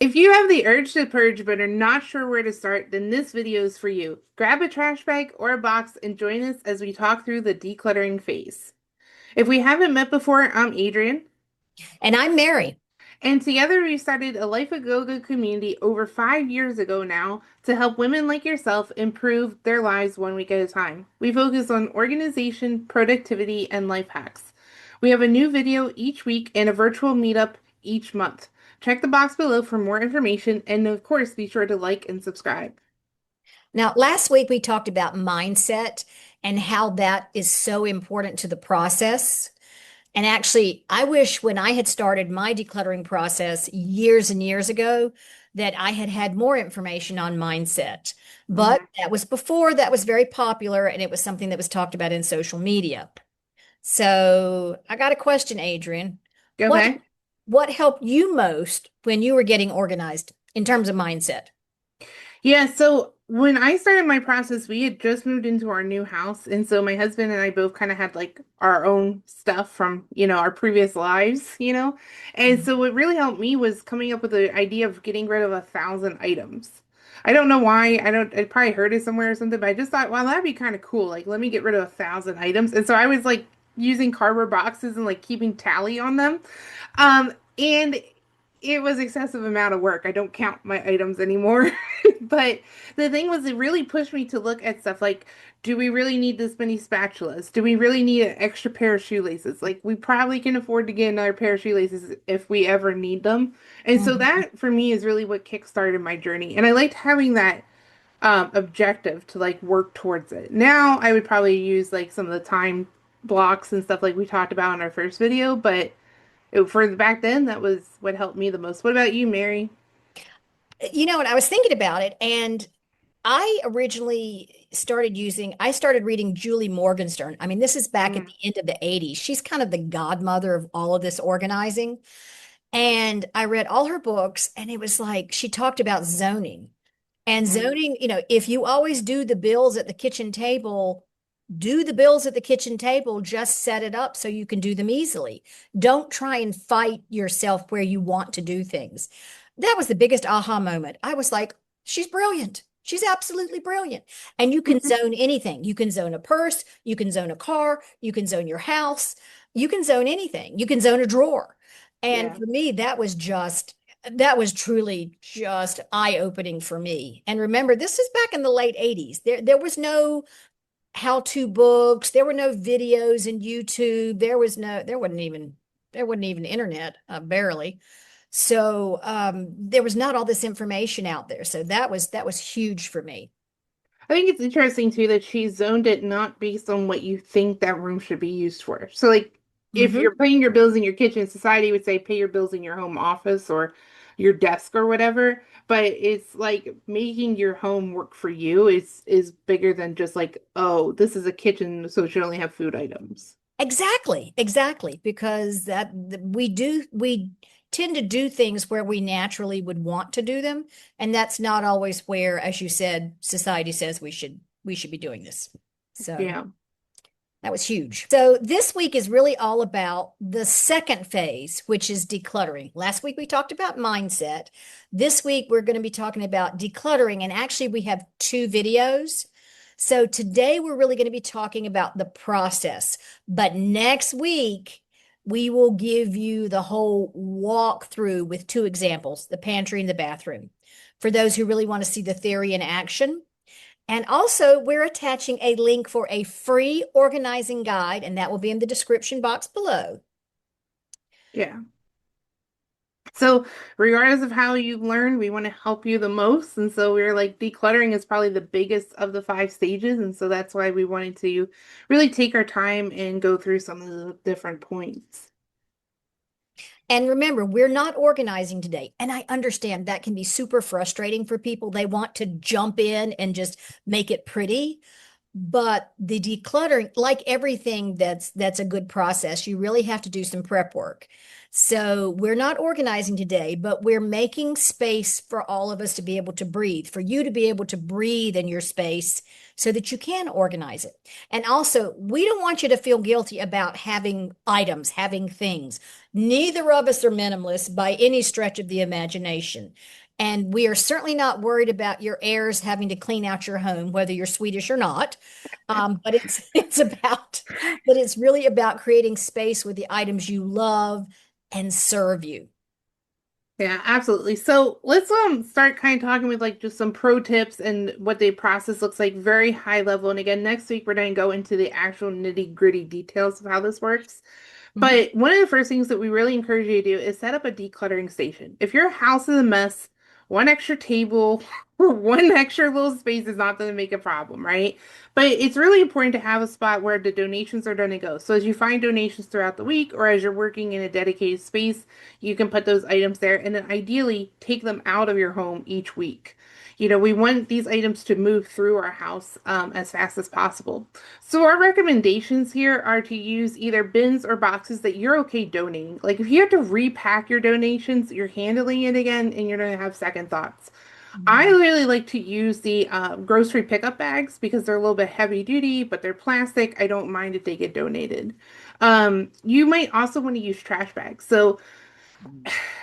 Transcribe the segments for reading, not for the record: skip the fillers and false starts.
If you have the urge to purge but are not sure where to start, then this video is for you. Grab a trash bag or a box and join us as we talk through the decluttering phase. If we haven't met before, I'm Adrian, And I'm Mary. and together we started a Life of Go-Go community over 5 years ago now to help women like yourself improve their lives one week at a time. We focus on organization, productivity, and life hacks. We have a new video each week and a virtual meetup each month. Check the box below for more information, and of course, be sure to like and subscribe. Now, last week we talked about mindset and how that is so important to the process. And actually, I wish when I had started my decluttering process years and years ago that I had had more information on mindset. But Mhm. that was before that was very popular and it was something that was talked about in social media. So I got a question, Adrian. What Okay. what helped you most when you were getting organized in terms of mindset? Yeah, so when I started my process, we had just moved into our new house. And so my husband and I both kind of had like our own stuff from, our previous lives. And so what really helped me was coming up with the idea of getting rid of 1,000 items. I don't know why. I probably heard it somewhere or something, but I just thought, wow, that'd be kind of cool. Like, let me get rid of 1,000 items. And so I was like using cardboard boxes and like keeping tally on them. And it was excessive amount of work. I don't count my items anymore. But the thing was, it really pushed me to look at stuff like, do we really need this many spatulas? Do we really need an extra pair of shoelaces? Like, we probably can afford to get another pair of shoelaces if we ever need them. And so Mhm. that for me is really what kickstarted my journey. And I liked having that objective to like work towards it. Now I would probably use like some of the time blocks and stuff like we talked about in our first video, but for the back then, that was what helped me the most. What about you, Mary? You know, and I was thinking about it, and I originally I started reading Julie Morgenstern. I mean, this is back at Mm, the end of the 80s. She's kind of the godmother of all of this organizing. And I read all her books, and it was like she talked about zoning. And mm, zoning, if you always do the bills at the kitchen table, do the bills at the kitchen table, just set it up so you can do them easily. Don't try and fight yourself where you want to do things. That was the biggest aha moment. I was like, she's brilliant. She's absolutely brilliant. And you can zone anything. You can zone a purse, you can zone a car, you can zone your house, you can zone anything. You can zone a drawer. And yeah. for me, that was truly just eye-opening for me. And remember, this is back in the late 80s. There was no how-to books, there were no videos in YouTube, there wasn't even internet, barely. So there was not all this information out there. So that was huge for me. I think it's interesting too that she zoned it not based on what you think that room should be used for. So, like, if Hmm. you're paying your bills in your kitchen, society would say pay your bills in your home office or your desk or whatever. But it's like making your home work for you is bigger than just like, oh, this is a kitchen, so it should only have food items. Exactly, exactly, because we tend to do things where we naturally would want to do them, and that's not always where, as you said, society says we should be doing this. So Yeah. that was huge. So this week is really all about the second phase, which is decluttering. Last week we talked about mindset. This week we're going to be talking about decluttering, and actually we have two videos. So today we're really going to be talking about the process, but next week we will give you the whole walkthrough with two examples, the pantry and the bathroom. For those who really want to see the theory in action. And also, we're attaching a link for a free organizing guide, and that will be in the description box below. Yeah. So, regardless of how you learn, we want to help you the most. And so, we're like, decluttering is probably the biggest of the 5 stages. And so, that's why we wanted to really take our time and go through some of the different points. And remember, we're not organizing today. And I understand that can be super frustrating for people. They want to jump in and just make it pretty. But the decluttering, like everything that's a good process, you really have to do some prep work. So we're not organizing today, but we're making space for all of us to be able to breathe, for you to be able to breathe in your space so that you can organize it. And also, we don't want you to feel guilty about having items, having things. Neither of us are minimalists by any stretch of the imagination. And we are certainly not worried about your heirs having to clean out your home, whether you're Swedish or not. But it's really about creating space with the items you love and serve you. Yeah, absolutely. So let's start kind of talking with like just some pro tips and what the process looks like, very high level. And again, next week we're going to go into the actual nitty-gritty details of how this works. Mhm. But one of the first things that we really encourage you to do is set up a decluttering station. If your house is a mess, one extra table or one extra little space is not going to make a problem, right? But it's really important to have a spot where the donations are going to go. So as you find donations throughout the week or as you're working in a dedicated space, you can put those items there and then ideally take them out of your home each week. We want these items to move through our house as fast as possible. So our recommendations here are to use either bins or boxes that you're okay donating. Like if you have to repack your donations, you're handling it again and you're going to have second thoughts. I Mhm. really like to use the grocery pickup bags because they're a little bit heavy duty, but they're plastic. I don't mind if they get donated. You might also want to use trash bags. So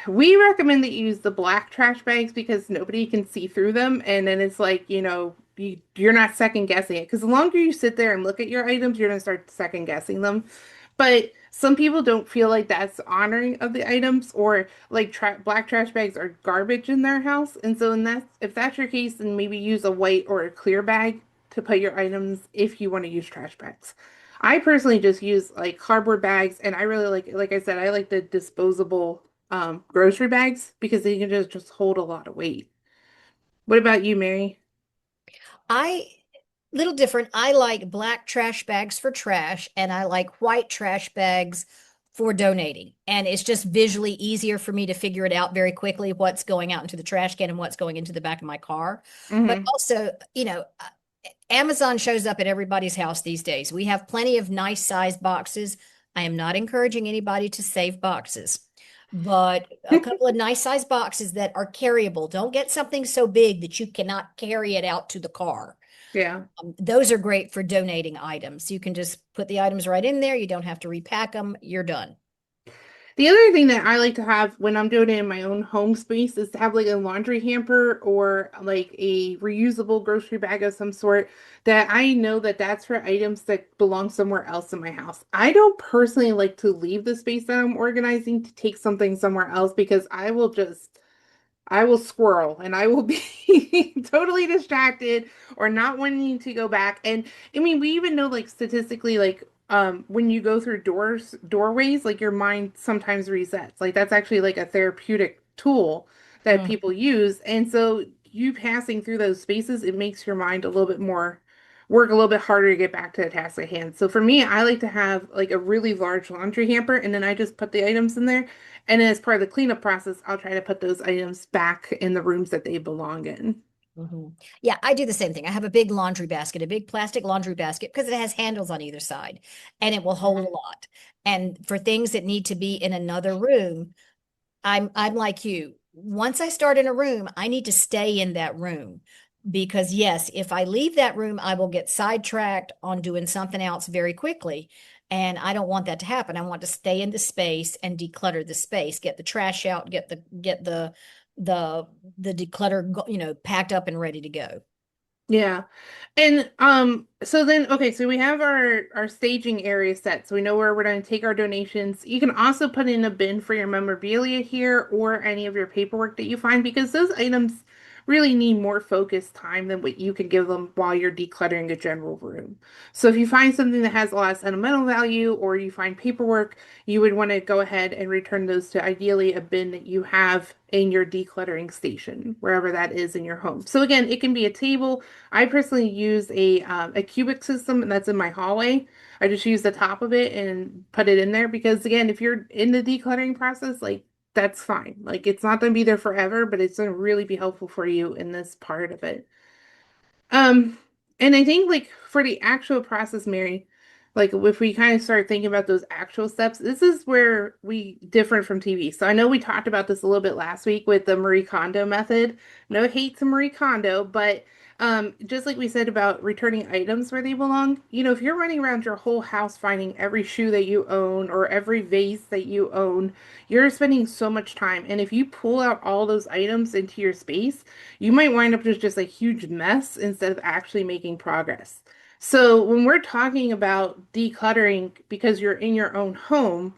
we recommend that you use the black trash bags because nobody can see through them. And then it's like, you're not second guessing it. Because the longer you sit there and look at your items, you're going to start second guessing them. But some people don't feel like that's honoring of the items or like black trash bags are garbage in their house. And so if that's your case, then maybe use a white or a clear bag to put your items if you want to use trash bags. I personally just use like cardboard bags and I really like I said, I like the disposable grocery bags because they can just hold a lot of weight. What about you, Mary? I Little different. I like black trash bags for trash, and I like white trash bags for donating. And it's just visually easier for me to figure it out very quickly what's going out into the trash can and what's going into the back of my car. But Hmm. also, Amazon shows up at everybody's house these days. We have plenty of nice size boxes. I am not encouraging anybody to save boxes, but a couple of nice size boxes that are carryable. Don't get something so big that you cannot carry it out to the car. Yeah. Those are great for donating items. You can just put the items right in there. You don't have to repack them. You're done. The other thing that I like to have when I'm doing it in my own home space is to have like a laundry hamper or like a reusable grocery bag of some sort that I know that that's for items that belong somewhere else in my house. I don't personally like to leave the space that I'm organizing to take something somewhere else because I will squirrel and I will be totally distracted or not wanting to go back. And I mean, we even know like statistically, like when you go through doorways, like your mind sometimes resets. Like that's actually like a therapeutic tool that Mm. people use. And so you passing through those spaces, it makes your mind a little bit more work a little bit harder to get back to the task at hand. So for me, I like to have like a really large laundry hamper and then I just put the items in there. And then as part of the cleanup process, I'll try to put those items back in the rooms that they belong in. Mhm. Yeah, I do the same thing. I have a big laundry basket, a big plastic laundry basket, because it has handles on either side and it will hold a lot. And for things that need to be in another room, I'm like you. Once I start in a room, I need to stay in that room because yes, if I leave that room, I will get sidetracked on doing something else very quickly. And I don't want that to happen. I want to stay in the space and declutter the space, get the trash out, the the declutter, packed up and ready to go. Yeah. And so then okay, so we have our staging area set. So we know where we're going to take our donations. You can also put in a bin for your memorabilia here or any of your paperwork that you find because those items really need more focused time than what you can give them while you're decluttering a general room. So if you find something that has a lot of sentimental value or you find paperwork, you would want to go ahead and return those to ideally a bin that you have in your decluttering station, wherever that is in your home. So again, it can be a table. I personally use a cubic system, and that's in my hallway. I just use the top of it and put it in there because again, if you're in the decluttering process, like that's fine. Like it's not going to be there forever, but it's going to really be helpful for you in this part of it. Um, and I think like for the actual process, Mary. Like if we kind of start thinking about those actual steps, this is where we differ from TV. So I know we talked about this a little bit last week with the Marie Kondo method. No hate to Marie Kondo, but just like we said about returning items where they belong, if you're running around your whole house finding every shoe that you own or every vase that you own, you're spending so much time. And if you pull out all those items into your space, you might wind up with just a huge mess instead of actually making progress. So when we're talking about decluttering because you're in your own home,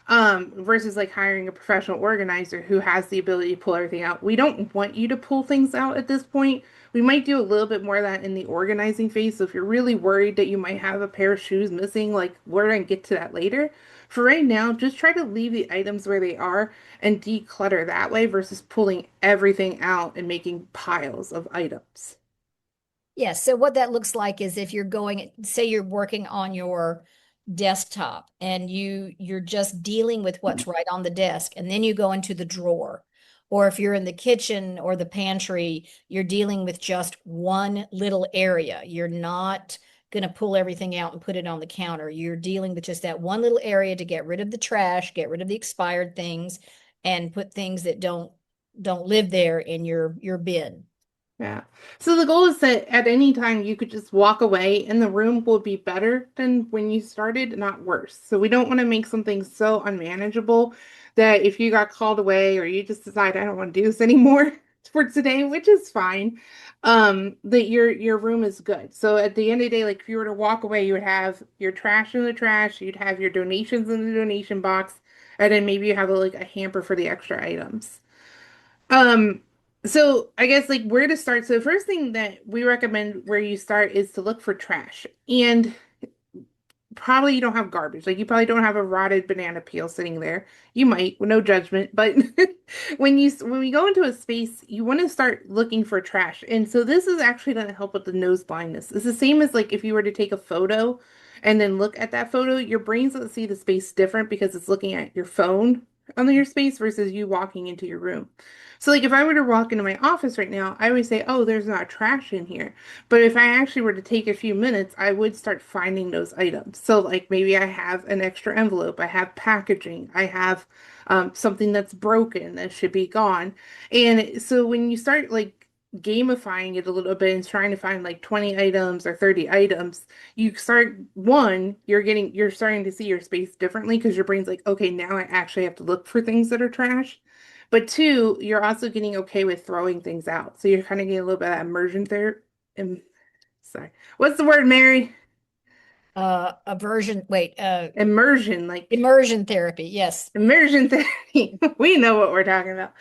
versus like hiring a professional organizer who has the ability to pull everything out, we don't want you to pull things out at this point. We might do a little bit more of that in the organizing phase. So if you're really worried that you might have a pair of shoes missing, like we're gonna get to that later. For right now, just try to leave the items where they are and declutter that way versus pulling everything out and making piles of items. Yes. So what that looks like is if you're going, say you're working on your desktop and you're just dealing with what's right on the desk, and then you go into the drawer. Or if you're in the kitchen or the pantry, you're dealing with just one little area. You're not going to pull everything out and put it on the counter. You're dealing with just that one little area to get rid of the trash, get rid of the expired things, and put things that don't live there in your bin. Yeah. So the goal is that at any time you could just walk away and the room will be better than when you started, not worse. So we don't want to make something so unmanageable that if you got called away or you just decide I don't want to do this anymore for today, which is fine, that your room is good. So at the end of the day, like if you were to walk away, you would have your trash in the trash, you'd have your donations in the donation box, and then maybe you have like a hamper for the extra items. Um, so I guess like where to start. So the first thing that we recommend where you start is to look for trash. And probably you don't have garbage. Like you probably don't have a rotted banana peel sitting there. You might, with no judgment, but when we go into a space, you want to start looking for trash. And so this is actually going to help with the nose blindness. It's the same as like if you were to take a photo and then look at that photo, your brain's going to see the space different because it's looking at your phone on your space versus you walking into your room. So like if I were to walk into my office right now, I would say, "Oh, there's not trash in here." But if I actually were to take a few minutes, I would start finding those items. So, like maybe I have an extra envelope, I have packaging, I have something that's broken that should be gone. And so, when you start like gamifying it a little bit and trying to find like 20 items or 30 items, you start one, you're starting to see your space differently because your brain's like, okay, now I actually have to look for things that are trash. But two, you're also getting okay with throwing things out. So you're kind of getting a little bit of that immersion there. Sorry. What's the word, Mary? Aversion, wait, Immersion, like immersion therapy. Yes. immersion therapy. We know what we're talking about.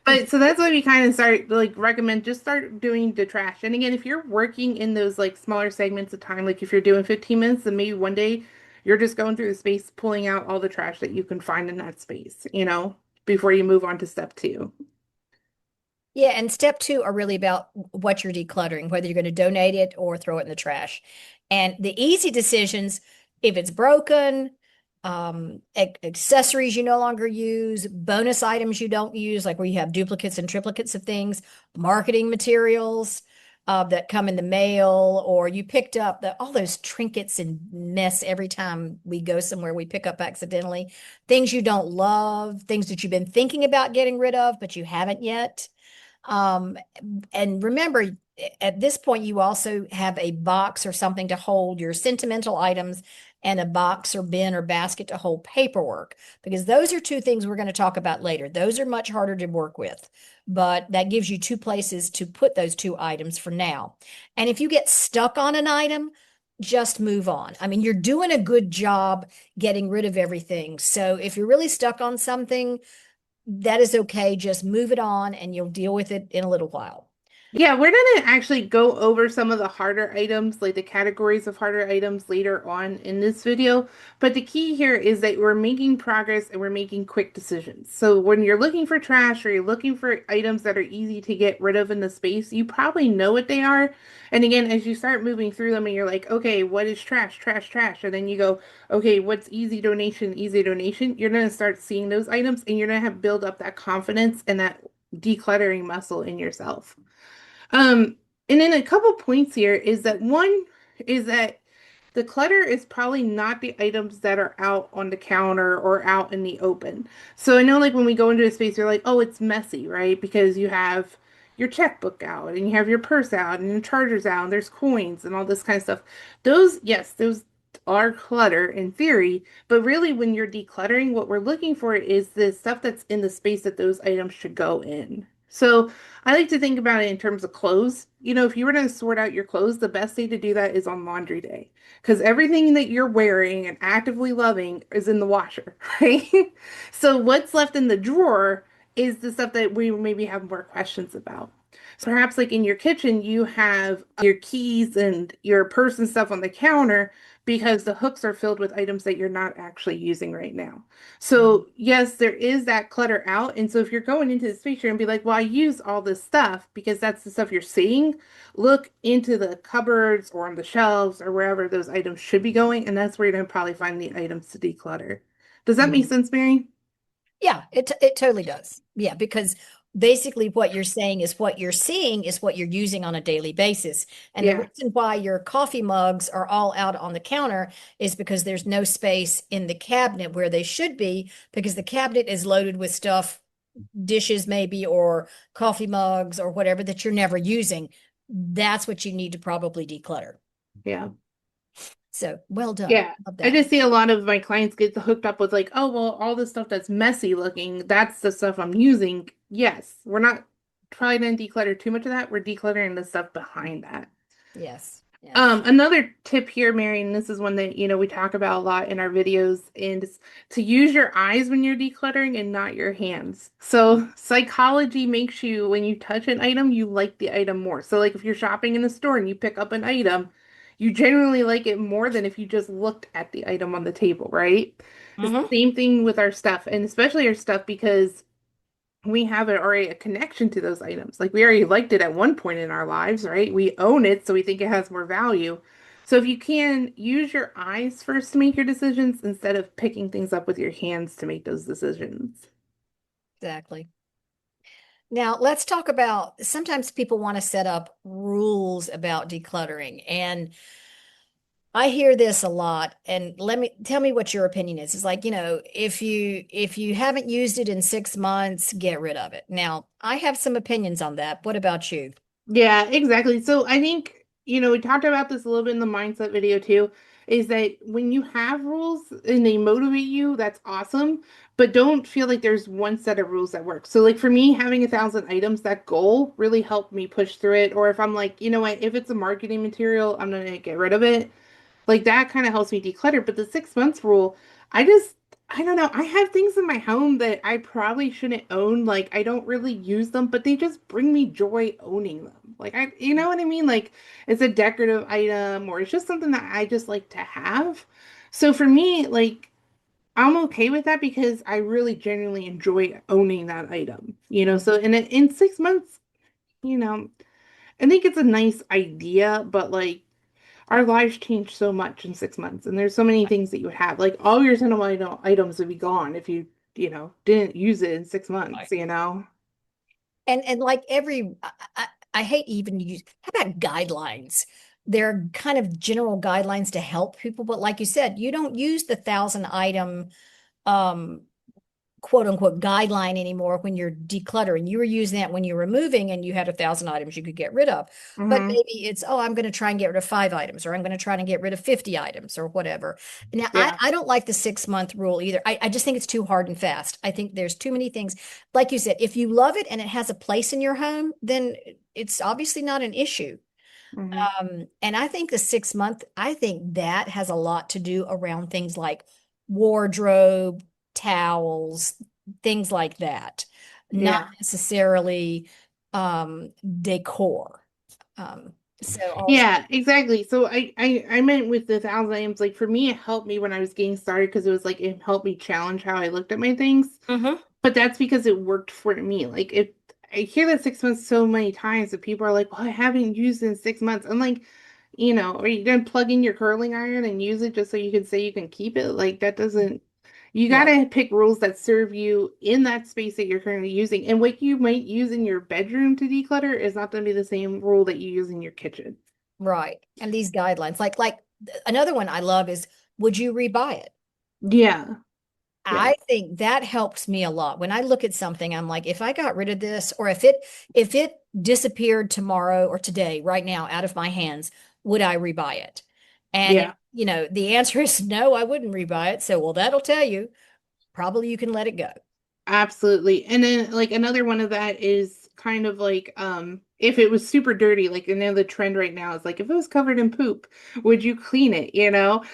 But so that's why we kind of start like recommend just start doing the trash. And again, if you're working in those like smaller segments of time, like if you're doing 15 minutes, then maybe one day you're just going through the space, pulling out all the trash that you can find in that space, before you move on to step two. Yeah, and step two are really about what you're decluttering, whether you're going to donate it or throw it in the trash. And the easy decisions, if it's broken, accessories you no longer use, bonus items you don't use, like where you have duplicates and triplicates of things, marketing materials that come in the mail, or you picked up all those trinkets and mess every time we go somewhere we pick up accidentally, things you don't love, things that you've been thinking about getting rid of, but you haven't yet. Um, and remember, at this point, you also have a box or something to hold your sentimental items and a box or bin or basket to hold paperwork, because those are two things we're going to talk about later. Those are much harder to work with, but that gives you two places to put those two items for now. And if you get stuck on an item, just move on. I mean, you're doing a good job getting rid of everything. So if you're really stuck on something, that is okay. Just move it on and you'll deal with it in a little while. Yeah, we're gonna actually go over some of the harder items, like the categories of harder items later on in this video. But the key here is that we're making progress and we're making quick decisions. So when you're looking for trash or you're looking for items that are easy to get rid of in the space, you probably know what they are. And again, as you start moving through them and you're like, okay, what is trash, trash, trash? And then you go, okay, what's easy donation, easy donation? You're gonna start seeing those items and you're gonna have build up that confidence and that decluttering muscle in yourself. Um, and then a couple points here is that one is that the clutter is probably not the items that are out on the counter or out in the open. So I know like when we go into a space, you're like, oh, it's messy, right? Because you have your checkbook out and you have your purse out and your charger's out and there's coins and all this kind of stuff. Those, yes, those are clutter in theory, but really when you're decluttering, what we're looking for is the stuff that's in the space that those items should go in. So I like to think about it in terms of clothes. You know, if you were to sort out your clothes, the best day to do that is on laundry day because everything that you're wearing and actively loving is in the washer, right? So what's left in the drawer is the stuff that we maybe have more questions about. So perhaps like in your kitchen, you have your keys and your purse and stuff on the counter because the hooks are filled with items that you're not actually using right now. Mhm. So yes, there is that clutter out. And so if you're going into the space, you're gonna be like, well, I use all this stuff because that's the stuff you're seeing. Look into the cupboards or on the shelves or wherever those items should be going, and that's where you're gonna probably find the items to declutter. Does that make Mhm. sense, Mary? Yeah, it totally does. Yeah, because basically what you're saying is what you're seeing is what you're using on a daily basis. And the Yeah. reason why your coffee mugs are all out on the counter is because there's no space in the cabinet where they should be, because the cabinet is loaded with stuff, dishes maybe, or coffee mugs or whatever that you're never using. That's what you need to probably declutter. Yeah. So well done. Yeah. Love I that. just see a lot of my clients get hooked up with like, oh, well, all the stuff that's messy looking, that's the stuff I'm using. Yes, we're not trying to declutter too much of that. We're decluttering the stuff behind that. Yes. Yes. Another tip here, Mary, and this is one that, we talk about a lot in our videos, and it's to use your eyes when you're decluttering and not your hands. So psychology makes you, when you touch an item, you like the item more. So like if you're shopping in a store and you pick up an item, you generally like it more than if you just looked at the item on the table, right? It's Hmm. the same thing with our stuff, and especially our stuff because we have already a connection to those items. Like we already liked it at one point in our lives, right? We own it, so we think it has more value. So if you can use your eyes first to make your decisions instead of picking things up with your hands to make those decisions. Exactly. Now, let's talk about sometimes people want to set up rules about decluttering. And I hear this a lot. And let me tell me what your opinion is. It's like, if you haven't used it in 6 months, get rid of it. Now, I have some opinions on that. What about you? Yeah, exactly. So I think, we talked about this a little bit in the mindset video too, is that when you have rules and they motivate you, that's awesome, but don't feel like there's one set of rules that work. So like for me, having 1,000 items, that goal really helped me push through it. Or if I'm like, you know what, if it's a marketing material, I'm gonna get rid of it. Like that kind of helps me declutter. But the 6 months rule, I just, I don't know. I have things in my home that I probably shouldn't own. Like I don't really use them, but they just bring me joy owning them. Like you know what I mean? Like it's a decorative item or it's just something that I just like to have. So for me, like I'm okay with that because I really genuinely enjoy owning that item. So in 6 months, you know, I think it's a nice idea, but like our lives change so much in 6 months, and there's so many things that you would have. Like all your sentimental items would be gone if you didn't use it in 6 months. And like I hate even use, how about guidelines? They're kind of general guidelines to help people, but like you said, you don't use the 1,000 item um quote unquote guideline anymore when you're decluttering. You were using that when you were moving and you had 1,000 items you could get rid of. But Hmm. maybe it's, oh, I'm going to try and get rid of 5 items, or I'm going to try and get rid of 50 items or whatever. Now, I, Yeah. I don't like the 6 month rule either. I just think it's too hard and fast. I think there's too many things. Like you said, if you love it and it has a place in your home, then it's obviously not an issue. Hmm. And I think the 6 month, I think that has a lot to do around things like wardrobe, towels, things like that, not Yeah. necessarily decor. Um, so also, Yeah, exactly. So I meant with the 1,000 items, like for me, it helped me when I was getting started because it was like it helped me challenge how I looked at my things. mhm, But that's because it worked for me. Like if I hear that 6 months so many times that people are like, well, I haven't used it in 6 months. I'm like, are you gonna plug in your curling iron and use it just so you can say you can keep it? Like that doesn't, you right, gotta pick rules that serve you in that space that you're currently using. And what you might use in your bedroom to declutter is not gonna be the same rule that you use in your kitchen. right. And these guidelines, like Another one I love is, would you rebuy it? Yeah. Yeah. I think that helps me a lot. When I look at something, I'm like, if I got rid of this, or if it disappeared tomorrow or today, right now, out of my hands, would I rebuy it? And Yeah. the answer is no, I wouldn't rebuy it. So, well, that'll tell you probably you can let it go. Absolutely. And then like another one of that is kind of like if it was super dirty, like I know the trend right now is like if it was covered in poop, would you clean it, you know?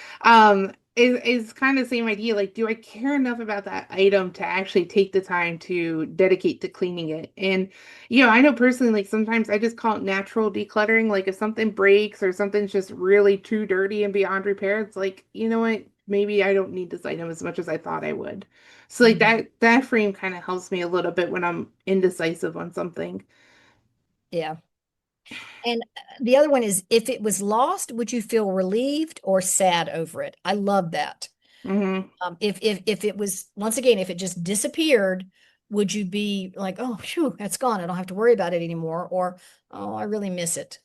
Is kind of the same idea. Like, do I care enough about that item to actually take the time to dedicate to cleaning it? And I know personally, like sometimes I just call it natural decluttering. Like if something breaks or something's just really too dirty and beyond repair, it's like, you know what? Maybe I don't need this item as much as I thought I would. So like Mhm. that frame kind of helps me a little bit when I'm indecisive on something. Yeah. And the other one is, if it was lost, would you feel relieved or sad over it? I love that. Hmm. If it was, once again, if it just disappeared, would you be like, oh, phew, that's gone. I don't have to worry about it anymore, or oh, I really miss it.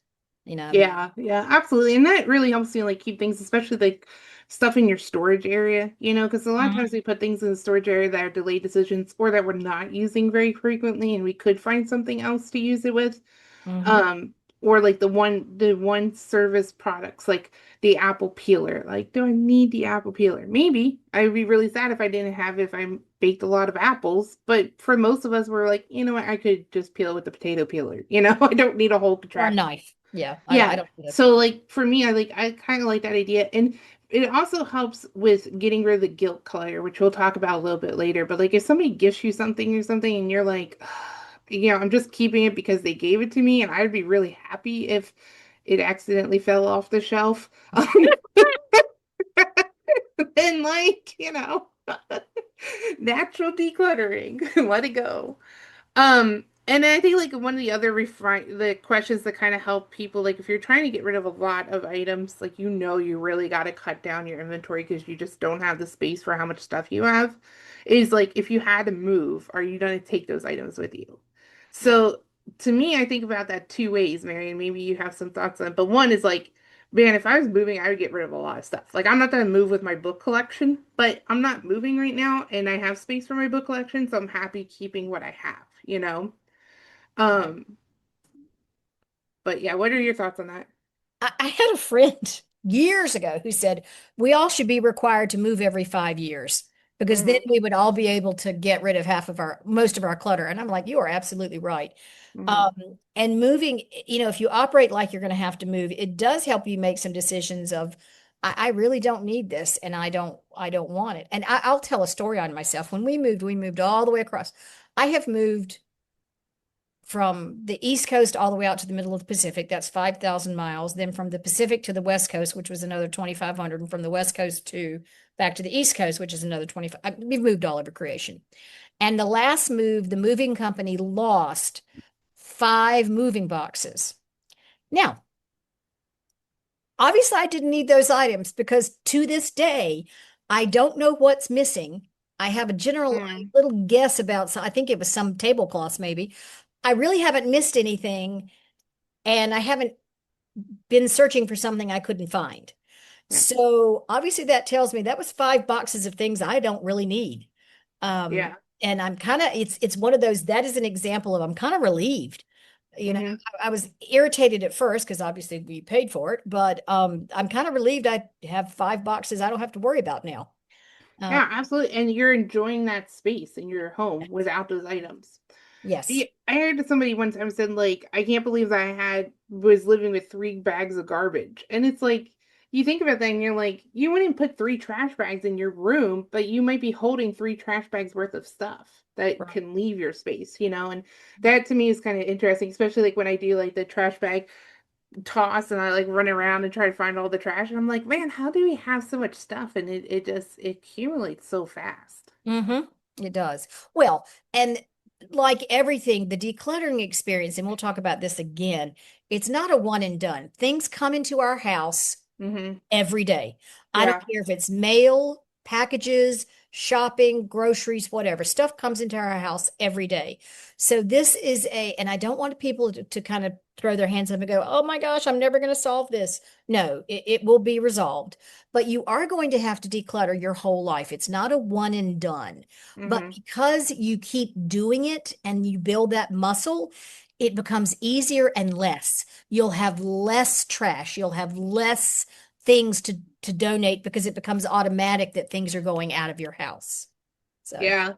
You know. Yeah, yeah, absolutely. And that really helps me like keep things, especially like stuff in your storage area, because a lot of times Mhm. we put things in the storage area that are delayed decisions or that we're not using very frequently and we could find something else to use it with. Mhm. Um, or like the one service products like the apple peeler. Like, do I need the apple peeler? Maybe. I'd be really sad if I didn't have it if I baked a lot of apples. But for most of us, we're like, you know what, I could just peel with the potato peeler. I don't need a whole Or a contraption. knife. Yeah, I Yeah. don't need it. So like for me, I kind of like that idea. And it also helps with getting rid of the guilt clutter, which we'll talk about a little bit later. But like if somebody gifts you something or something and you're like, I'm just keeping it because they gave it to me and I'd be really happy if it accidentally fell off the shelf. Then like, natural decluttering. Let it go. And I think like one of the other refine the questions that kind of help people, like if you're trying to get rid of a lot of items, like you really got to cut down your inventory because you just don't have the space for how much stuff you have, is like if you had to move, are you going to take those items with you? Yeah. So to me, I think about that two ways, Mary, and maybe you have some thoughts on it. But one is like, man, if I was moving, I would get rid of a lot of stuff. Like I'm not going to move with my book collection, but I'm not moving right now and I have space for my book collection, so I'm happy keeping what I have. Right. Um, but yeah, what are your thoughts on that? I had a friend years ago who said we all should be required to move every 5 years, because then Hmm. we would all be able to get rid of most of our clutter. And I'm like, you are absolutely right. Hmm. And moving, if you operate like you're going to have to move, it does help you make some decisions of, I really don't need this, and I don't want it. And I'll tell a story on myself. When we moved all the way across. I have moved from the East Coast all the way out to the middle of the Pacific. That's 5,000 miles. Then from the Pacific to the West Coast, which was another 2,500. And from the West Coast to back to the East Coast, which is another 25. We've moved all over creation. And the last move, the moving company lost 5 moving boxes. Now, obviously, I didn't need those items, because to this day, I don't know what's missing. I have a general Mm. little guess about, I think it was some tablecloths maybe. I really haven't missed anything, and I haven't been searching for something I couldn't find. Yeah. So obviously that tells me that was 5 boxes of things I don't really need. Um, Yeah. and I'm kind of, it's one of those, that is an example of, I'm kind of relieved. Hmm. I was irritated at first because obviously we paid for it, but I'm kind of relieved I have 5 boxes I don't have to worry about now. Uh, Yeah, absolutely. And you're enjoying that space in your home without those items. yes, Yeah, I heard somebody one time said like, I can't believe that I was living with 3 bags of garbage. And it's like you think about that and you're like, you wouldn't put 3 trash bags in your room, but you might be holding 3 trash bags worth of stuff that right. can leave your space. And that to me is kind of interesting, especially like when I do like the trash bag toss and I like run around and try to find all the trash. And I'm like, man, how do we have so much stuff? And it just it accumulates so fast. It does. Well, and like everything, the decluttering experience, and we'll talk about this again, it's not a one and done. Things come into our house Hmm. every day. I don't Yeah. care if it's mail, packages, shopping, groceries, whatever. Stuff comes into our house every day. So this is and I don't want people to kind of throw their hands up and go, oh my gosh, I'm never going to solve this. No, it will be resolved. But you are going to have to declutter your whole life. It's not a one and done. But Hmm. because you keep doing it and you build that muscle, it becomes easier and less. You'll have less trash. You'll have less things to donate because it becomes automatic that things are going out of your house. So, Yeah.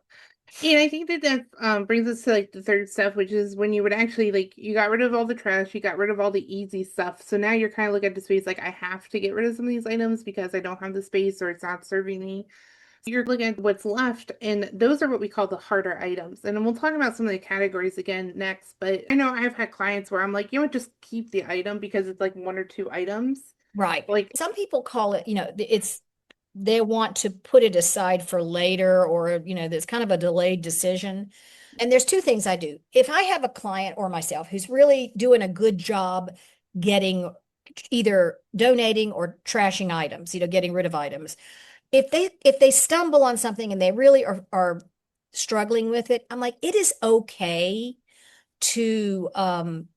And I think that brings us to like the third step, which is when you would actually like you got rid of all the trash, you got rid of all the easy stuff. So now you're kind of looking at the space like I have to get rid of some of these items because I don't have the space or it's not serving me. You're looking at what's left, and those are what we call the harder items. And then we'll talk about some of the categories again next. But I know I've had clients where I'm like, you know what, just keep the item because it's like one or two items. right. Like, Some people call it, it's they want to put it aside for later, or, there's kind of a delayed decision. And there's two things I do. If I have a client or myself who's really doing a good job getting either donating or trashing items, getting rid of items, if they stumble on something and they really are struggling with it, I'm like, it is okay to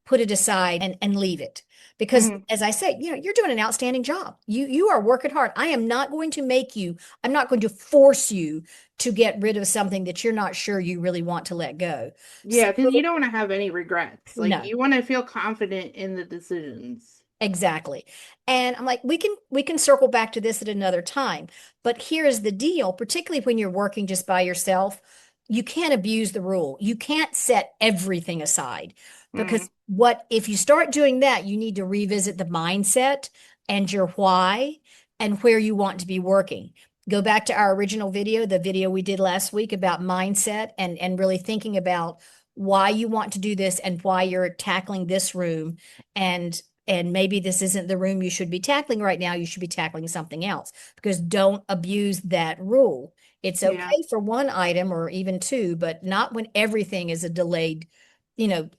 put it aside and leave it. Because mhm. as I say, you're doing an outstanding job. You are working hard. I am not going to I'm not going to force you to get rid of something that you're not sure you really want to let go. So Yeah, because you don't want to have any regrets. Like, no. you want to feel confident in the decisions. Exactly. And I'm like, we can circle back to this at another time. But here's the deal, particularly when you're working just by yourself, you can't abuse the rule. You can't set everything aside Hmm. because what if you start doing that, you need to revisit the mindset and your why and where you want to be working. Go back to our original video, the video we did last week about mindset and really thinking about why you want to do this and why you're tackling this room and maybe this isn't the room you should be tackling right now. You should be tackling something else because don't abuse that rule. It's Yeah. okay for one item or even two, but not when everything is a delayed,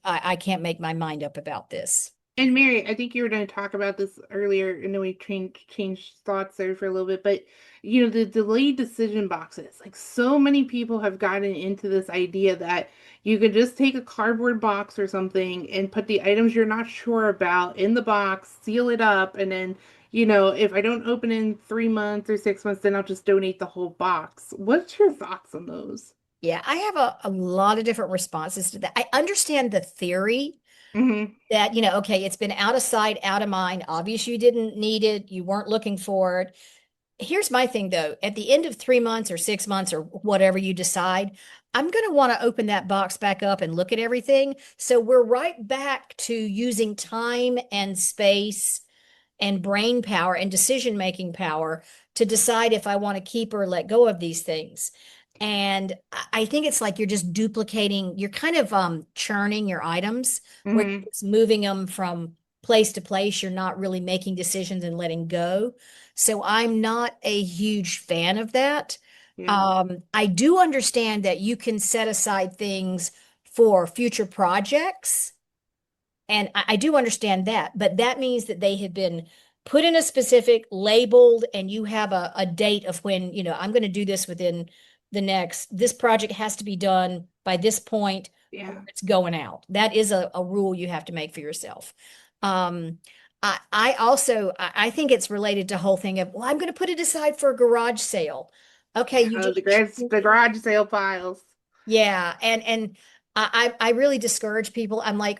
I can't make my mind up about this. And Mary, I think you were going to talk about this earlier, and then we changed thoughts there for a little bit. But the delayed decision boxes, like so many people have gotten into this idea that you could just take a cardboard box or something and put the items you're not sure about in the box, seal it up, and then, if I don't open in 3 months or 6 months, then I'll just donate the whole box. What's your thoughts on those? Yeah, I have a lot of different responses to that. I understand the theory Hmm. that, okay, it's been out of sight, out of mind. Obvious you didn't need it, you weren't looking for it. Here's my thing though. At the end of 3 months or 6 months or whatever you decide, I'm going to want to open that box back up and look at everything. So we're right back to using time and space and brain power and decision making power to decide if I want to keep or let go of these things. And I think it's like you're just duplicating, you're kind of churning your items where Hmm. you're just moving them from place to place. You're not really making decisions and letting go. So I'm not a huge fan of that. Yeah. I do understand that you can set aside things for future projects and I do understand that, but that means that they have been put in a specific labeled, and you have a date of when, I'm going to do this within this project has to be done by this point or Yeah. it's going out. That is a rule you have to make for yourself. Um, I also, I think it's related to the whole thing of, well, I'm going to put it aside for a garage sale. Okay, you Oh, just the garage sale piles. yeah, and I really discourage people. I'm like,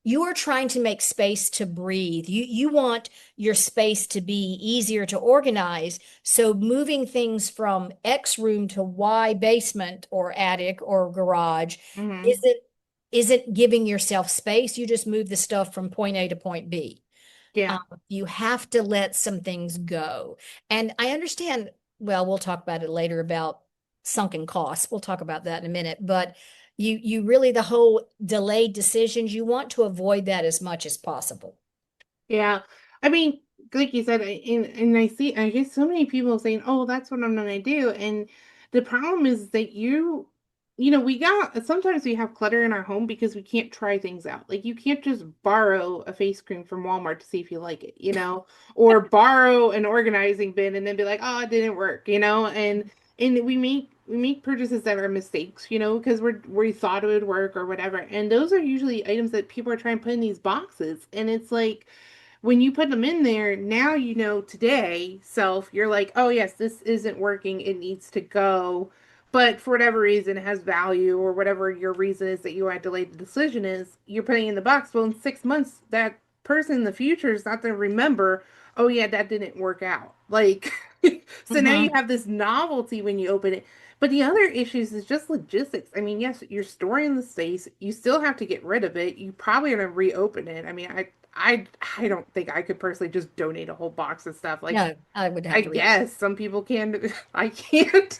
you are trying to make space to breathe. You want your space to be easier to organize. So moving things from X room to Y basement or attic or garage Hmm. isn't isn't giving yourself space. You just move the stuff from point A to point B. Um, Yeah. you have to let some things go. And I understand, well, we'll talk about it later about sunken costs. We'll talk about that in a minute, but you really the whole delayed decisions, you want to avoid that as much as possible. Yeah. I mean, like you said, and I hear so many people saying, "Oh, that's what I'm gonna do." And the problem is that you we got sometimes we have clutter in our home because we can't try things out. Like you can't just borrow a face cream from Walmart to see if you like it, or borrow an organizing bin and then be like, "Oh, it didn't work," and we make purchases that are mistakes, because we thought it would work or whatever. And those are usually items that people are trying to put in these boxes, and it's like when you put them in there, now today, self, you're like, oh yes, this isn't working, it needs to go. But for whatever reason, it has value, or whatever your reason is that you had delayed the decision is, you're putting it in the box. Well, in 6 months, that person in the future is not going to remember, oh yeah, that didn't work out. Like, so now you Hmm. have this novelty when you open it. But the other issues is just logistics. I mean, yes, you're storing the space. You still have to get rid of it. You probably are going to reopen it. I mean, I don't think I could personally just donate a whole box of stuff. Like, No, I would I have to read. guess some people can. I can't.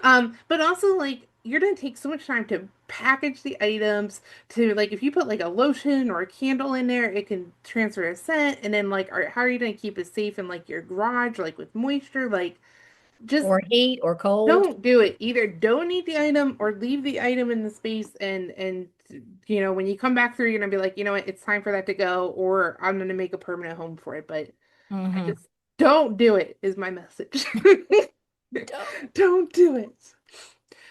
But also like you're gonna take so much time to package the items to like if you put like a lotion or a candle in there, it can transfer a scent, and then like how are you gonna keep it safe in like your garage, like with moisture? Like just Or heat or cold. don't do it. Either donate the item or leave the item in the space and when you come back through, you're gonna be like, you know what, it's time for that to go, or I'm gonna make a permanent home for it. But I Hmm. just don't do it is my message. Don't do it.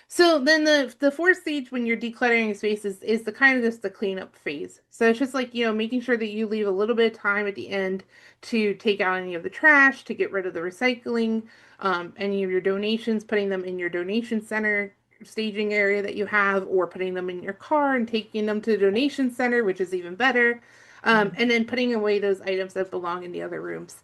So then the fourth stage when you're decluttering space is the kind of just the cleanup phase. So it's just like, making sure that you leave a little bit of time at the end to take out any of the trash, to get rid of the recycling, any of your donations, putting them in your donation center staging area that you have, or putting them in your car and taking them to the donation center, which is even better. And then putting away those items that belong in the other rooms.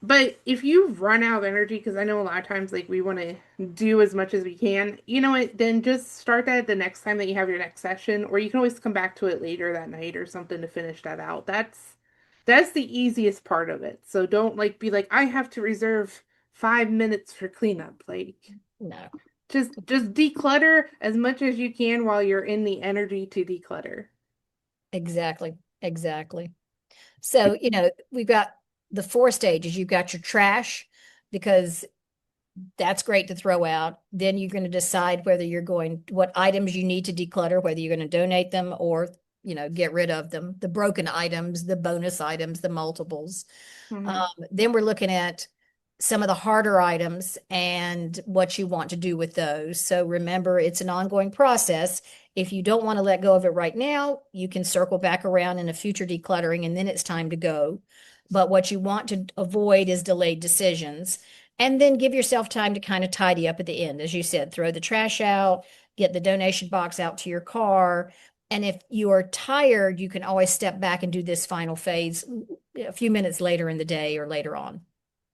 But if you run out of energy, because I know a lot of times like we want to do as much as we can, you know what, then just start that the next time that you have your next session, or you can always come back to it later that night or something to finish that out. That's the easiest part of it. So don't like be like, I have to reserve 5 minutes for cleanup. Like No, just declutter as much as you can while you're in the energy to declutter. exactly. Exactly. So, we've got the four stages. You've got your trash because that's great to throw out. Then you're going to decide what items you need to declutter, whether you're going to donate them or, get rid of them, the broken items, the bonus items, the multiples. Hmm. Then we're looking at some of the harder items and what you want to do with those. So remember, it's an ongoing process. If you don't want to let go of it right now, you can circle back around in a future decluttering and then it's time to go. But what you want to avoid is delayed decisions. And then give yourself time to kind of tidy up at the end. As you said, throw the trash out, get the donation box out to your car. And if you are tired, you can always step back and do this final phase a few minutes later in the day or later on.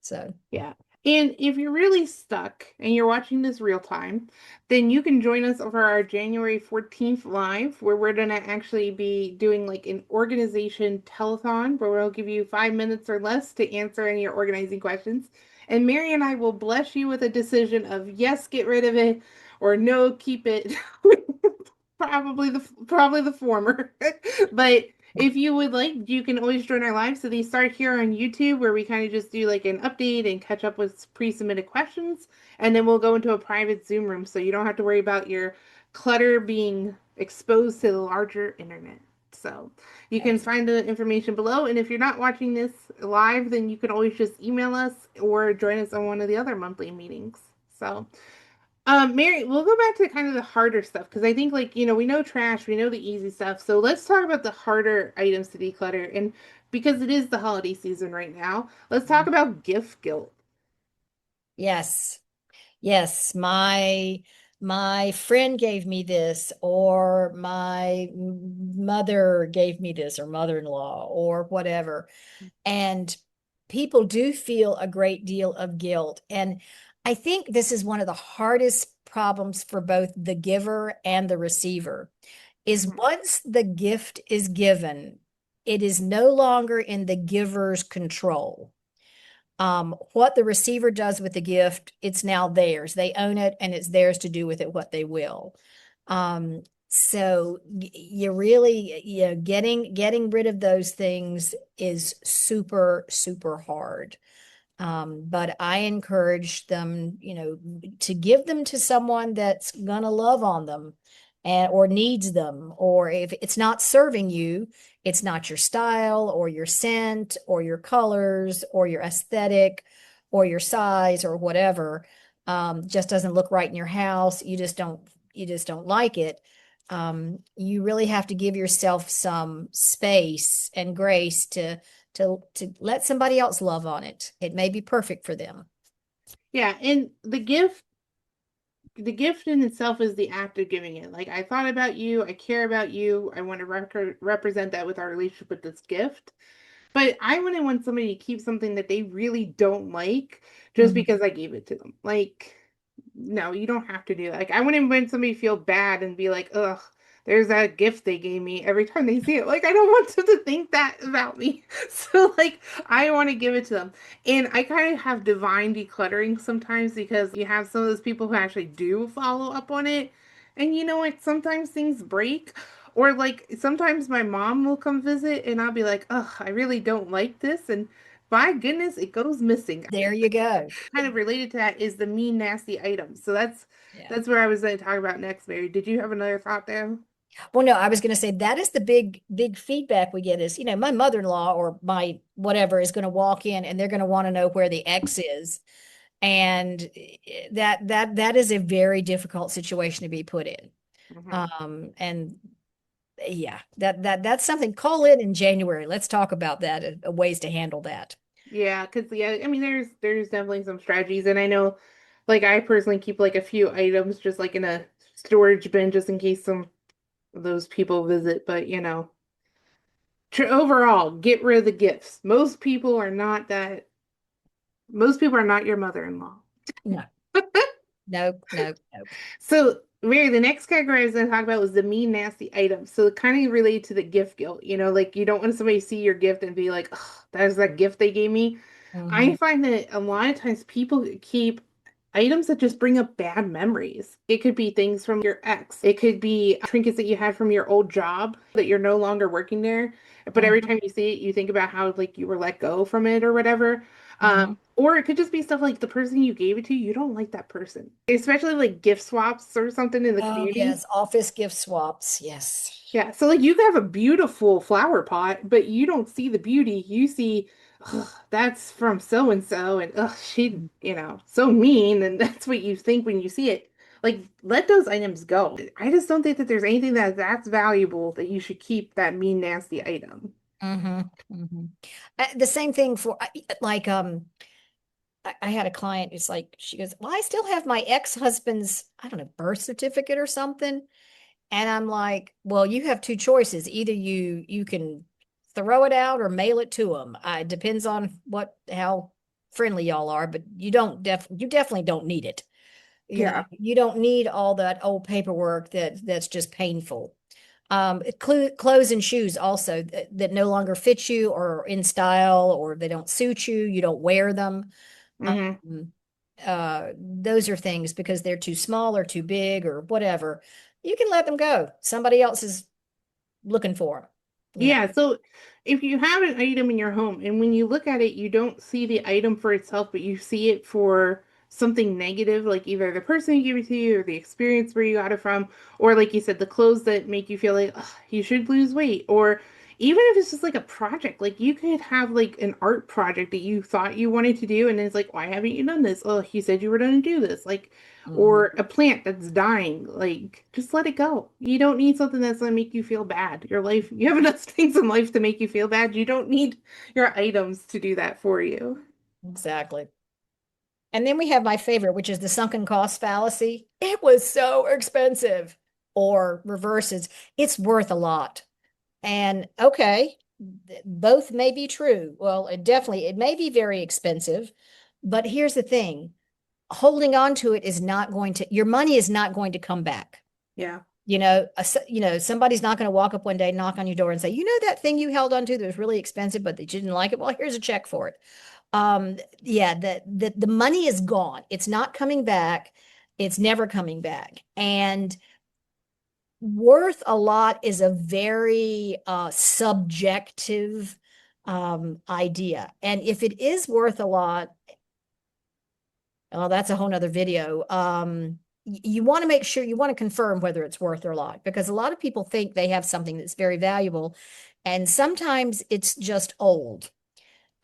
So, Yeah. And if you're really stuck and you're watching this real time, then you can join us over our January 14th live, where we're going to actually be doing like an organization telethon where we'll give you 5 minutes or less to answer any of your organizing questions. And Mary and I will bless you with a decision of yes, get rid of it, or no, keep it. Probably the former. But if you would like, you can always join our live. So they start here on YouTube where we kind of just do like an update and catch up with pre-submitted questions. And then we'll go into a private Zoom room so you don't have to worry about your clutter being exposed to the larger internet. So you can excellent. find the information below. And if you're not watching this live, then you can always just email us or join us on one of the other monthly meetings. So Mary, we'll go back to kind of the harder stuff because I think like, we know trash, we know the easy stuff. So let's talk about the harder items to declutter. And because it is the holiday season right now, let's talk about gift guilt. Yes. Yes, my friend gave me this, or my mother gave me this, or mother-in-law, or whatever. And people do feel a great deal of guilt. And I think this is one of the hardest problems for both the giver and the receiver, is Mhm. once the gift is given, it is no longer in the giver's control. What the receiver does with the gift, it's now theirs. They own it and it's theirs to do with it what they will. So you really, getting rid of those things is super, super hard. But I encourage them, to give them to someone that's gonna love on them and or needs them, or if it's not serving you, it's not your style or your scent or your colors or your aesthetic or your size or whatever, just doesn't look right in your house. You just don't like it. You really have to give yourself some space and grace to let somebody else love on it. It may be perfect for them. Yeah, and the gift in itself is the act of giving it. Like, I thought about you, I care about you, I want to represent that with our relationship with this gift. But I wouldn't want somebody to keep something that they really don't like just Mhm. because I gave it to them. Like, no, you don't have to do that. Like, I wouldn't want somebody to feel bad and be like, ugh, there's that gift they gave me every time they see it. Like, I don't want them to think that about me. So, like, I want to give it to them. And I kind of have divine decluttering sometimes because you have some of those people who actually do follow up on it. And you know what? Sometimes things break. Or like sometimes my mom will come visit and I'll be like, "Ugh, I really don't like this." And by goodness, it goes missing. There you go. Kind of related to that is the mean, nasty items. So that's Yeah. that's where I was going to talk about next, Mary. Did you have another thought there? Well, no, I was going to say that is the big feedback we get is, my mother-in-law or my whatever is going to walk in and they're going to want to know where the X is. And that is a very difficult situation to be put in. Hmm. And yeah, that's something. Call in January. Let's talk about that, ways to handle that. Yeah, because yeah, I mean, there's definitely some strategies, and I know, like I personally keep like a few items just like in a storage bin just in case some of those people visit. But overall, get rid of the gifts. Most people are not your mother-in-law. No, nope, nope, nope. So, Mary, the next category I was going to talk about was the mean, nasty items. So, it kind of related to the gift guilt. Like you don't want somebody to see your gift and be like, oh, that is that gift they gave me. I Hmm. find that a lot of times people keep items that just bring up bad memories. It could be things from your ex, it could be trinkets that you had from your old job that you're no longer working there. But every Hmm. time you see it, you think about how like you were let go from it or whatever. Hmm. Or it could just be stuff like the person you gave it to, you don't like that person. Especially like gift swaps or something in the Oh, community. yes, office gift swaps. Yes. Yeah, so like you could have a beautiful flower pot, but you don't see the beauty. You see, ugh, that's from so and so, and ugh, she, so mean, and that's what you think when you see it. Like, let those items go. I just don't think that there's anything that's valuable that you should keep that mean, nasty item. Hmm. Hmm. The same thing for like I had a client. It's like she goes, "Well, I still have my ex-husband's, I don't know, birth certificate or something." And I'm like, "Well, you have two choices. Either you can throw it out or mail it to him. It depends on how friendly y'all are, but you definitely don't need it. Yeah. You don't need all that old paperwork that's just painful. Clothes and shoes also that no longer fit you or in style or they don't suit you. You don't wear them. Hmm. Um, those are things because they're too small or too big or whatever. You can let them go. Somebody else is looking for them. Yeah, so if you have an item in your home and when you look at it, you don't see the item for itself, but you see it for something negative, like either the person who gave it to you or the experience where you got it from, or like you said, the clothes that make you feel like "Ugh, you should lose weight, or even if it's just like a project, like you could have like an art project that you thought you wanted to do, and it's like, why haven't you done this? Oh, you said you were going to do this. Like, Mhm. or a plant that's dying, like just let it go. You don't need something that's going to make you feel bad. Your life, you have enough things in life to make you feel bad. You don't need your items to do that for you. Exactly. And then we have my favorite, which is the sunken cost fallacy. It was so expensive. Or reverses, it's worth a lot. And okay, both may be true. Well, it may be very expensive, but here's the thing. Holding on to it is not going to, your money is not going to come back. Yeah. Somebody's not going to walk up one day, knock on your door and say, that thing you held on to that was really expensive, but that you didn't like it. Well, here's a check for it. Yeah, the money is gone. It's not coming back. It's never coming back. And worth a lot is a very subjective idea. And if it is worth a lot, oh, that's a whole nother video. You want to make sure you want to confirm whether it's worth or not, because a lot of people think they have something that's very valuable, and sometimes it's just old.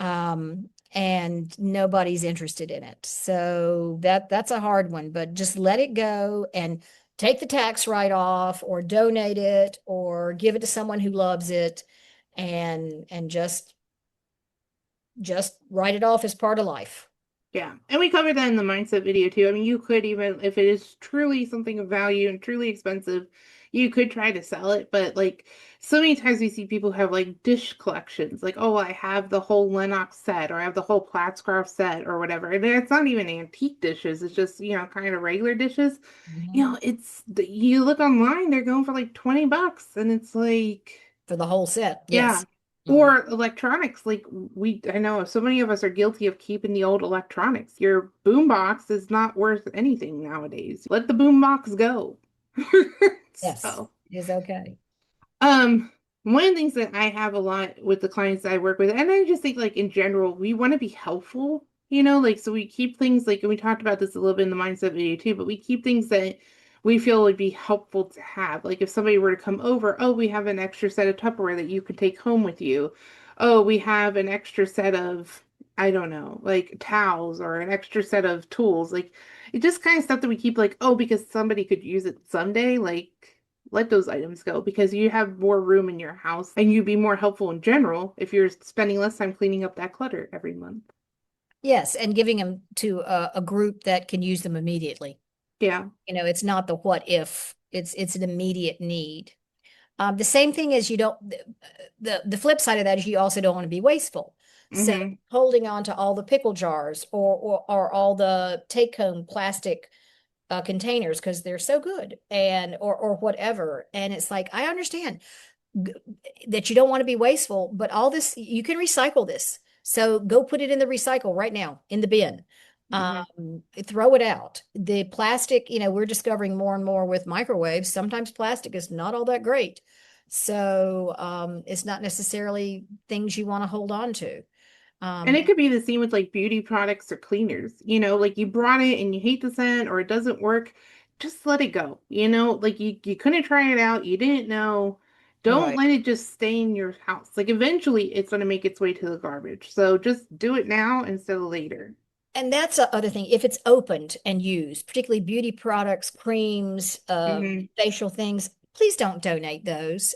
And nobody's interested in it. So that's a hard one, but just let it go and take the tax write-off or donate it or give it to someone who loves it and just write it off as part of life. Yeah. And we covered that in the mindset video too. I mean, you could even, if it is truly something of value and truly expensive, you could try to sell it. But like so many times we see people have like dish collections, like, oh, I have the whole Lennox set or I have the whole Platzcraft set or whatever. And it's not even antique dishes, it's just, kind of regular dishes. Mhm. You look online, they're going for like $20. And it's like, For the whole set. yeah. Yes. Mhm. Or electronics, like I know so many of us are guilty of keeping the old electronics. Your boombox is not worth anything nowadays. Let the boombox go. Yes. So, It is okay. um, one of the things that I have a lot with the clients that I work with, and I just think like in general, we want to be helpful, like so we keep things like, and we talked about this a little bit in the mindset video too, but we keep things that we feel would be helpful to have. Like if somebody were to come over, oh, we have an extra set of Tupperware that you could take home with you. Oh, we have an extra set of, I don't know, like towels or an extra set of tools. Like it just kind of stuff that we keep like, oh, because somebody could use it someday. Like let those items go because you have more room in your house and you'd be more helpful in general if you're spending less time cleaning up that clutter every month. Yes, and giving them to a group that can use them immediately. Yeah. It's not the what if, it's an immediate need. The same thing is you don't, the flip side of that is you also don't want to be wasteful. So Hmm. holding on to all the pickle jars or all the take home plastic containers because they're so good or whatever. And it's like, I understand that you don't want to be wasteful, but all this, you can recycle this. So go put it in the recycle right now in the bin. Hmm. Throw it out. The plastic, we're discovering more and more with microwaves. Sometimes plastic is not all that great. So it's not necessarily things you want to hold on to. And it And could be the same with like beauty products or cleaners, like you brought it and you hate the scent or it doesn't work, just let it go. Like you couldn't try it out, you didn't know. Don't right. let it just stay in your house. Like eventually it's going to make its way to the garbage. So just do it now instead of later. And that's the other thing. If it's opened and used, particularly beauty products, creams, Hmm. facial things, please don't donate those.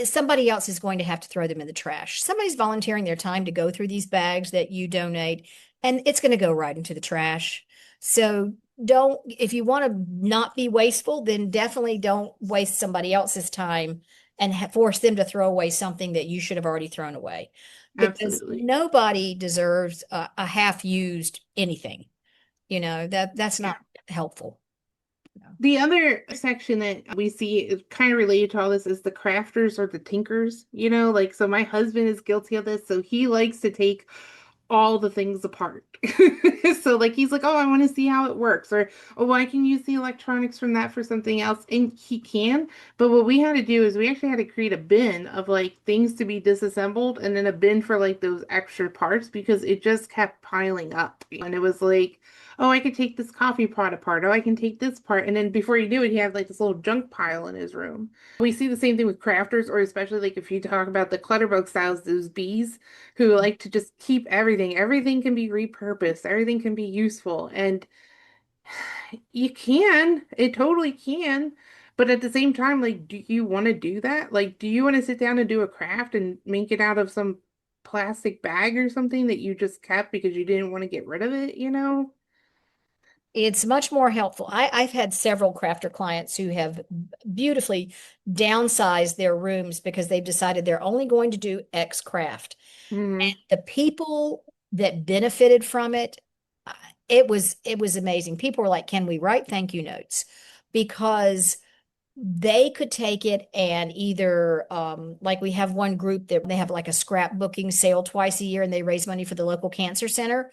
Somebody else is going to have to throw them in the trash. Somebody's volunteering their time to go through these bags that you donate, and it's going to go right into the trash. So don't, if you want to not be wasteful, then definitely don't waste somebody else's time and force them to throw away something that you should have already thrown away because Absolutely. nobody deserves a half-used anything. That's Yeah. not helpful. The other section that we see is kind of related to all this is the crafters or the tinkers, like so my husband is guilty of this, so he likes to take all the things apart. So like he's like, "Oh, I want to see how it works," or, "Oh, I can use the electronics from that for something else." And he can, but what we had to do is we actually had to create a bin of like things to be disassembled and then a bin for like those extra parts because it just kept piling up. And it was like, oh, I could take this coffee pot apart. Oh, I can take this part. And then before you knew it, he had like this little junk pile in his room. We see the same thing with crafters, or especially like if you talk about the clutterbug styles, those bees who like to just keep everything. Everything can be repurposed, everything can be useful. And you can, it totally can. But at the same time, like, do you want to do that? Like, do you want to sit down and do a craft and make it out of some plastic bag or something that you just kept because you didn't want to get rid of it? It's much more helpful. I've had several crafter clients who have beautifully downsized their rooms because they've decided they're only going to do X craft. Hmm. The people that benefited from it, uh, it was amazing. People were like, "Can we write thank you notes?" Because they could take it and either like we have one group that they have like a scrapbooking sale twice a year and they raise money for the local cancer center.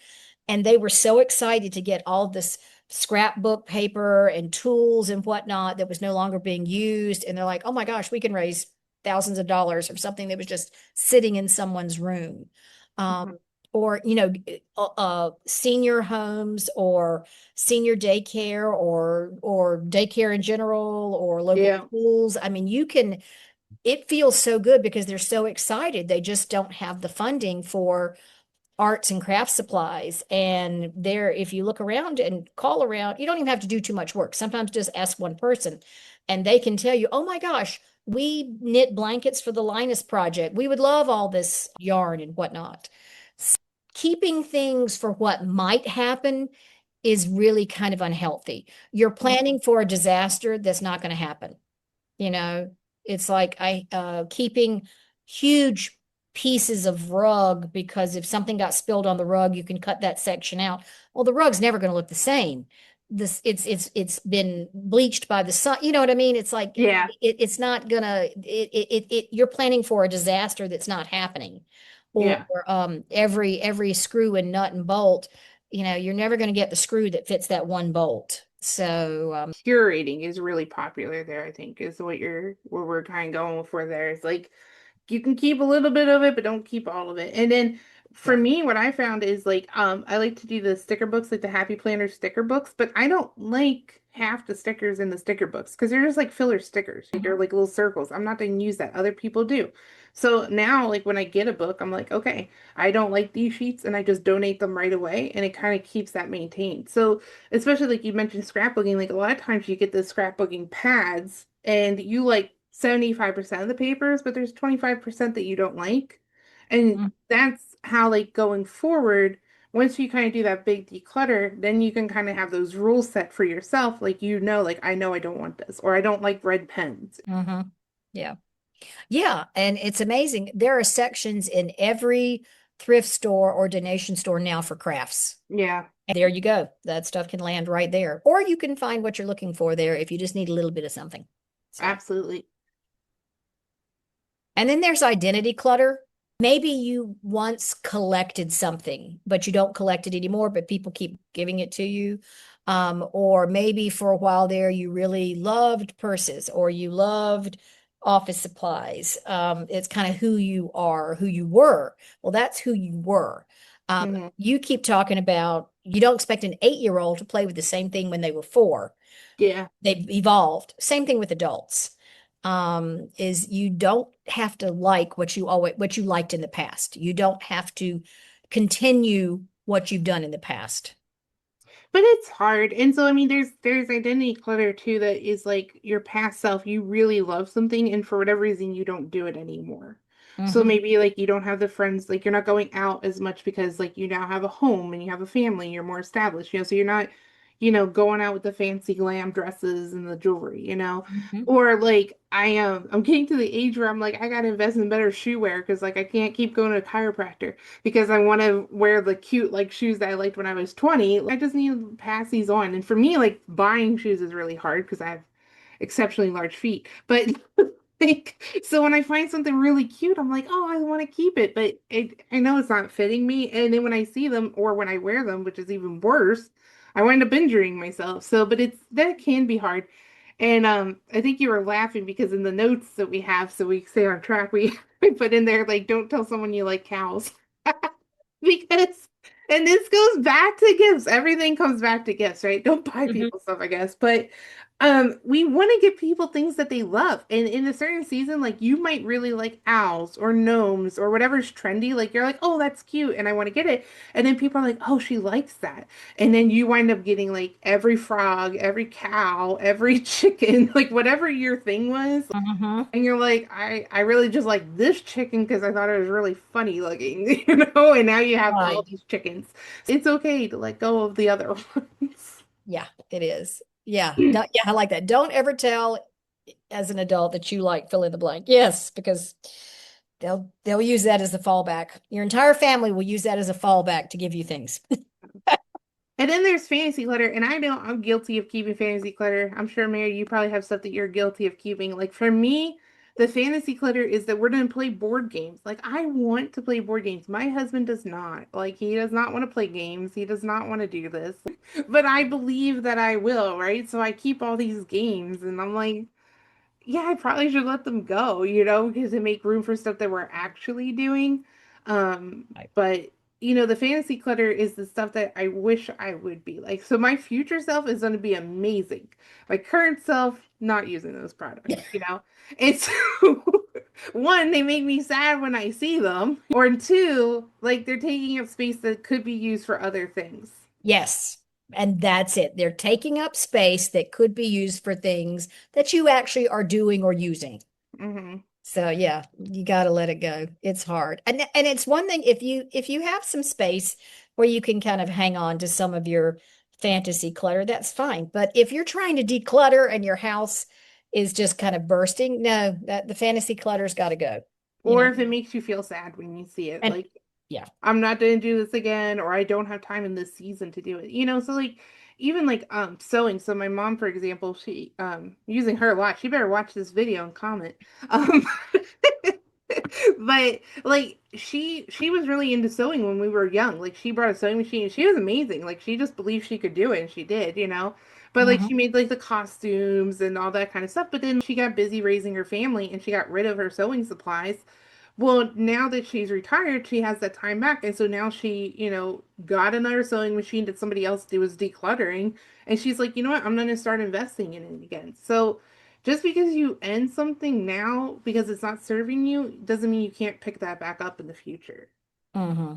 And they were so excited to get all this scrapbook paper and tools and whatnot that was no longer being used. And they're like, oh my gosh, we can raise thousands of dollars or something that was just sitting in someone's room. Um, Mhm. or, senior homes or senior daycare or daycare in general or local Yeah. schools. I mean, it feels so good because they're so excited. They just don't have the funding for arts and craft supplies. And there, if you look around and call around, you don't even have to do too much work. Sometimes just ask one person and they can tell you, oh my gosh, we knit blankets for the Linus Project. We would love all this yarn and whatnot. Keeping things for what might happen is really kind of unhealthy. You're Mhm. planning for a disaster that's not going to happen. You know, it's like keeping huge pieces of rug because if something got spilled on the rug, you can cut that section out. Well, the rug's never going to look the same. It's been bleached by the sun. You know what I mean? It's like Yeah. it's not gonna you're planning for a disaster that's not happening. Or Yeah. every screw and nut and bolt, you're never going to get the screw that fits that one bolt. So Curating is really popular there, I think, is what we're kind of going for there. It's like you can keep a little bit of it, but don't keep all of it. And then for yeah. me, what I found is like I like to do the sticker books, like the Happy Planner sticker books, but I don't like half the stickers in the sticker books because they're just like filler stickers. Like they're like little circles. I'm not going to use that. Other people do. So now, like when I get a book, I'm like, okay, I don't like these sheets, and I just donate them right away, and it kind of keeps that maintained. So especially like you mentioned scrapbooking, like a lot of times you get the scrapbooking pads and you like 75% of the papers, but there's 25% that you don't like. And Mhm. that's how like going forward, once you kind of do that big declutter, then you can kind of have those rules set for yourself. Like like I know I don't want this, or I don't like red pens. Mhm. Yeah. Yeah, and it's amazing. There are sections in every thrift store or donation store now for crafts. Yeah, And there you go. That stuff can land right there. Or you can find what you're looking for there if you just need a little bit of something. So, absolutely. and then there's identity clutter. Maybe you once collected something, but you don't collect it anymore, but people keep giving it to you. Or maybe for a while there, you really loved purses or you loved office supplies. It's kind of who you are, who you were. Well, that's who you were. Hmm. You keep talking about you don't expect an 8-year-old to play with the same thing when they were 4. Yeah. They've evolved. Same thing with adults. Is you don't have to like what you liked in the past. You don't have to continue what you've done in the past. But it's hard. And so I mean there's identity clutter too that is like your past self. You really love something and for whatever reason you don't do it anymore. So Hmm. maybe like you don't have the friends, like you're not going out as much because like you now have a home and you have a family, you're more established, so you're not, going out with the fancy glam dresses and the jewelry. Hmm. Or like I'm getting to the age where I'm like I gotta invest in better shoe wear because like I can't keep going to a chiropractor because I want to wear the cute like shoes that I liked when I was 20. I just need to pass these on. And for me, like buying shoes is really hard because I have exceptionally large feet. But like, so when I find something really cute, I'm like, oh, I want to keep it, but I know it's not fitting me. And then when I see them or when I wear them, which is even worse, I wind up injuring myself. So, but that can be hard. And I think you were laughing because in the notes that we have, so we stay on track, we put in there like, don't tell someone you like cows. Because, and this goes back to gifts. Everything comes back to gifts, right? Don't buy Hmm. people stuff, I guess. But we want to give people things that they love. And in a certain season, like you might really like owls or gnomes or whatever's trendy. Like you're like, oh, that's cute, and I want to get it. And then people are like, oh, she likes that. And then you wind up getting like every frog, every cow, every chicken, like whatever your thing was. Hmm. And you're like, I really just like this chicken because I thought it was really funny looking, and now you have all Right. these chickens. It's okay to let go of the other ones. Yeah, it is. Yeah. No, yeah, I like that. Don't ever tell as an adult that you like fill in the blank. Yes, because they'll use that as a fallback. Your entire family will use that as a fallback to give you things. And then there's fantasy clutter, and I know I'm guilty of keeping fantasy clutter. I'm sure, Mary, you probably have stuff that you're guilty of keeping. Like for me, the fantasy clutter is that we're going to play board games. Like I want to play board games. My husband does not. Like he does not want to play games. He does not want to do this. But I believe that I will, right? So I keep all these games, and I'm like, yeah, I probably should let them go, because they make room for stuff that we're actually doing. Um, Right. but the fantasy clutter is the stuff that I wish I would be like. So my future self is going to be amazing. My current self, not using those products. It's one, they make me sad when I see them, or two, like they're taking up space that could be used for other things. Yes. And that's it. They're taking up space that could be used for things that you actually are doing or using. Hmm. So yeah, you got to let it go. It's hard. And it's one thing if you have some space where you can kind of hang on to some of your fantasy clutter, that's fine. But if you're trying to declutter and your house is just kind of bursting, no, that the fantasy clutter's got to go, you Or know. if it makes you feel sad when you see it, And like yeah. I'm not gonna do this again, or I don't have time in this season to do it. So like even like sewing. So my mom, for example, she using her a lot. She better watch this video and comment. Um but like she was really into sewing when we were young. Like she brought a sewing machine and she was amazing. Like she just believed she could do it and she did. But like Mhm. she made like the costumes and all that kind of stuff. But then she got busy raising her family and she got rid of her sewing supplies. Well, now that she's retired, she has that time back. And so now she got another sewing machine that somebody else was decluttering. And she's like, you know what? I'm going to start investing in it again. So just because you end something now because it's not serving you doesn't mean you can't pick that back up in the future. hmm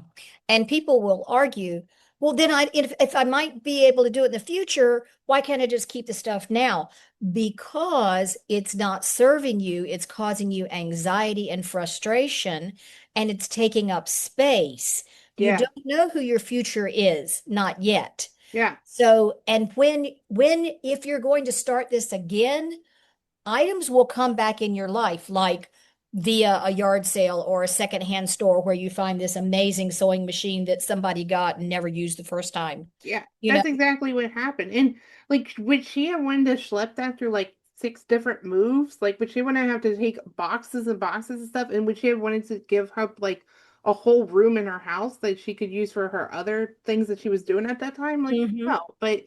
And people will argue, well, then if I might be able to do it in the future, why can't I just keep the stuff now? Because it's not serving you, it's causing you anxiety and frustration, and it's taking up space. You Yeah. don't know who your future is, not yet. Yeah. So, and if you're going to start this again, items will come back in your life, like via a yard sale or a secondhand store where you find this amazing sewing machine that somebody got and never used the first time. Yeah. You know, That's exactly what happened. And like, would she have wanted to schlep that through like six different moves? Like, would she want to have to take boxes and boxes of stuff? And would she have wanted to give up like a whole room in her house that she could use for her other things that she was doing at that time? Like, hmm no, but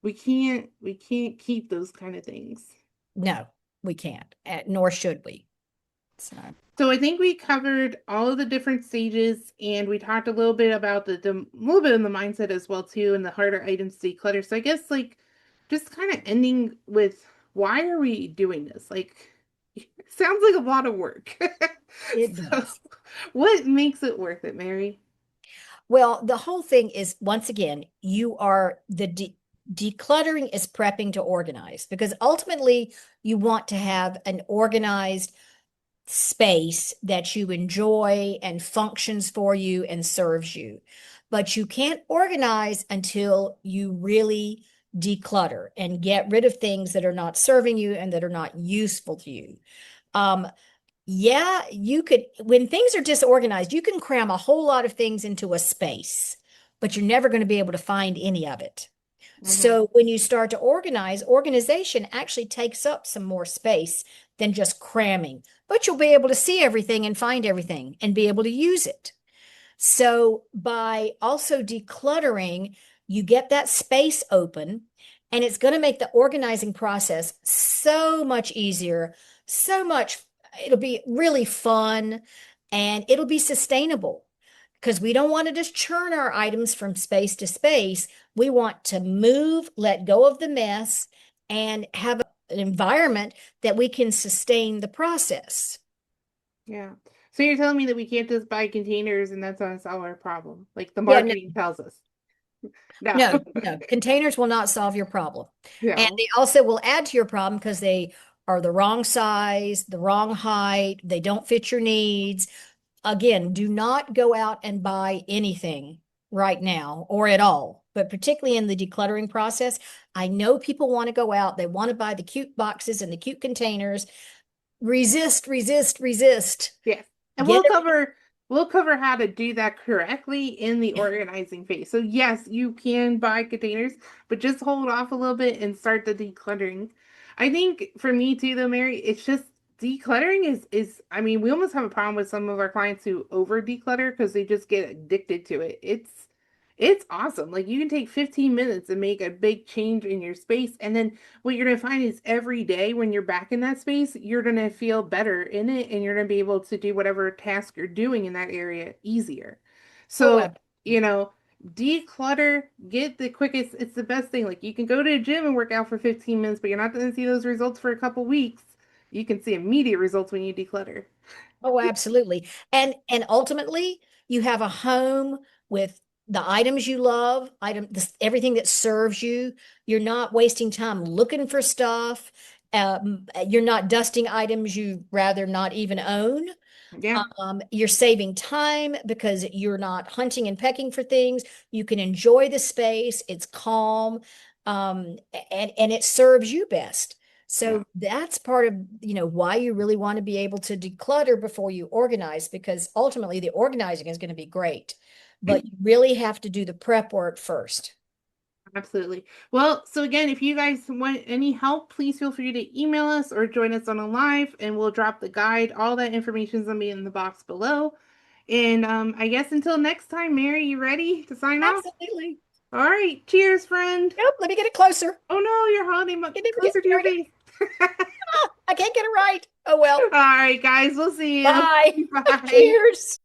we can't keep those kind of things. no, we can't, nor should we. So, So I think we covered all of the different stages, and we talked a little bit about the little bit in the mindset as well too, and the harder items to declutter. So I guess like just kind of ending with why are we doing this? Like, it sounds like a lot of work. it So does. what makes it worth it, Mary? Well, the whole thing is, once again, you are decluttering is prepping to organize, because ultimately you want to have an organized space that you enjoy and functions for you and serves you. But you can't organize until you really declutter and get rid of things that are not serving you and that are not useful to you. Um, yeah, you could, when things are disorganized, you can cram a whole lot of things into a space, but you're never going to be able to find any of it. Hmm. So when you start to organize, organization actually takes up some more space than just cramming, but you'll be able to see everything and find everything and be able to use it. So by also decluttering, you get that space open, and it's going to make the organizing process so much easier, so much, it'll be really fun, and it'll be sustainable, because we don't want to just churn our items from space to space. We want to move, let go of the mess, and have an environment that we can sustain the process. Yeah. So you're telling me that we can't just buy containers and that's gonna solve our problem, like the Yeah, no, marketing tells us. No. no, containers will not solve your problem. And No. they also will add to your problem because they are the wrong size, the wrong height, they don't fit your needs. Again, do not go out and buy anything right now or at all, but particularly in the decluttering process. I know people want to go out, they want to buy the cute boxes and the cute containers. Resist, resist, resist. Yes. And Get we'll cover how to do that correctly in the organizing phase. So yes, you can buy containers, but just hold off a little bit and start the decluttering. I think for me too though, Mary, it's just decluttering is I mean, we almost have a problem with some of our clients who over declutter because they just get addicted to it. It's awesome. Like you can take 15 minutes and make a big change in your space. And then what you're gonna find is every day when you're back in that space, you're gonna feel better in it and you're gonna be able to do whatever task you're doing in that area easier. Oh, So, you know, declutter, get the quickest, it's the best thing. Like you can go to a gym and work out for 15 minutes, but you're not gonna see those results for a couple weeks. You can see immediate results when you declutter. oh, absolutely. And ultimately, you have a home with the items you love, everything that serves you. You're not wasting time looking for stuff. You're not dusting items you rather not even own. Yeah. You're saving time because you're not hunting and pecking for things. You can enjoy the space. It's calm, and it serves you best. Yeah. So that's part of, why you really want to be able to declutter before you organize, because ultimately the organizing is going to be great, but you really have to do the prep work first. Absolutely. Well, so again, if you guys want any help, please feel free to email us or join us on a live and we'll drop the guide. All that information is going to be in the box below. And I guess until next time, Mary, you ready to sign off? Absolutely. All right. Cheers, friend. Nope, let me get it closer. Oh no, your holiday mug Get it, closer to there your we go. face. I can't get it right. Oh All well. right, guys, we'll see you. Bye. Bye. Cheers.